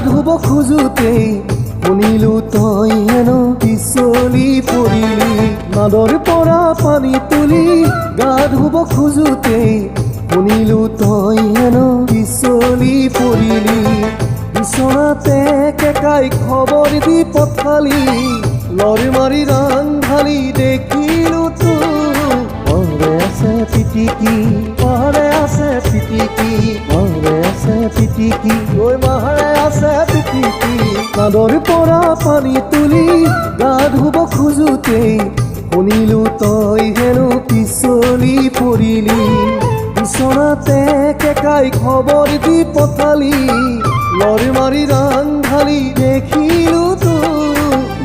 ধুব খোজোতেই শুনিলো তই হেনো পিছলি পৰিলি নাদৰ পৰা পানী তুলি গা ধুব খোজোতেই শুনিলো তই হেনো পিছলি পৰিলি বিছনাতে কেকাই খবৰ দি পঠালি লৰ মাৰি ৰাংঢালি দেখিলো তোৰে আছে পিটিকি মাৰে আছে পিটিকি মাৰে আছে পিটিকি ঐ মাৰে আছে পিটিকি নাদৰ পৰা পানী তুলি গা ধুব খোজোতেই শুনিলো তই হেনো পিছলি পৰিলি বিছনাতে কেকাই খবৰ দি পঠালি লৰ মাৰি ৰাংঢালি দেখিলো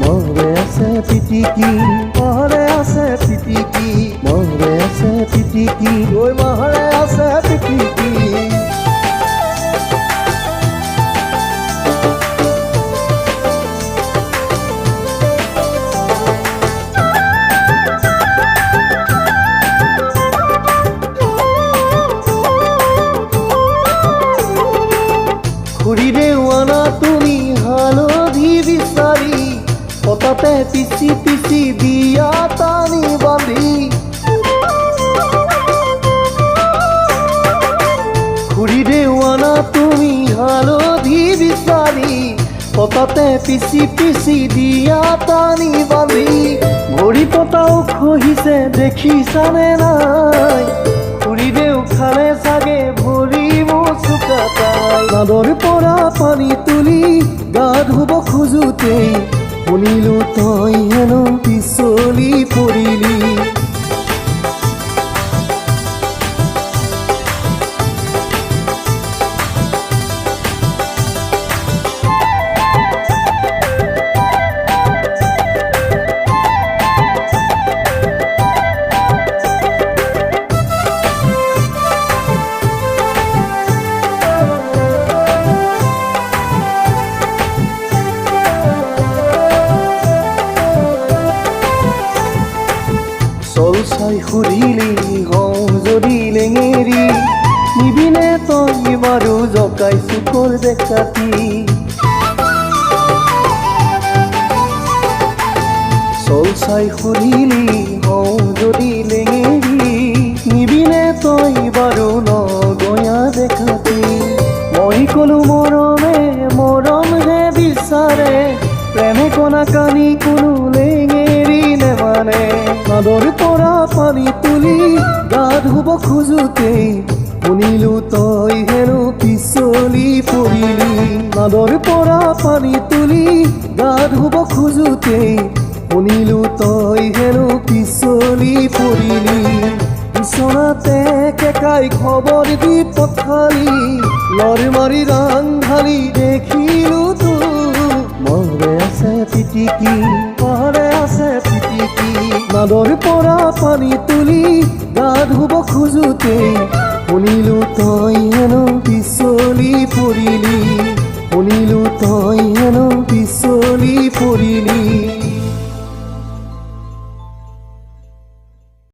মৰে আছে পিটিকি মৰে আছে পিটিকি মৰে আছে পিটিকি ঐ মৰে আছে পিটিকি খুৰিৰে আনা তুমি হালধি বিচাৰি পতাতে পিচি পিচি দিয়া টানি বান্ধি খুৰিৰে আনা তুমি হালধি বিচাৰি পতাতে পিচি পিচি দিয়া টানি বান্ধি ভৰি পতাও খহিছে দেখিছানে নাই খুৰিৰে খালে চাগে ভৰি মোচুকাটাই নাদৰ পৰা পানী তুলি গা ধুব খোজোতেই শুনিলো তই হেনো পিছলি পৰিলি চল চাই সুধিলি হওঁ যদি লেঙেৰি নিবিনে তই বাৰু জকাই চুকৰ দেখাতি চল চাই সুধিলি হওঁ যদি লেঙেৰি নিবিনে তই বাৰু নগঞা দেখাতি মই কলো মৰমে মৰমহে বিচাৰে প্ৰেমে কণা কানি কোনো লেঙেৰি নেমানে নাদৰ পৰা পানী তুলি গা ধুব খোজোতেই শুনিলো তই হেনো পিছলি পৰিলি নাদৰ পৰা পানী তুলি গা ধুব খোজোতেই শুনিলো তই হেনো পিছলি পৰিলি বিছনাতে কেকাই খবৰ দি পঠালি লৰ মাৰি ৰাংঢালি দেখিলো মৰে আছে পিটিকি মৰে আছে পিটিকি নাদৰ পৰা পানী তুলি গা ধুব খোজোতেই শুনিলো তই হেনো পিছলি পৰিলি শুনিলো তই হেনো পিছলি পৰিলি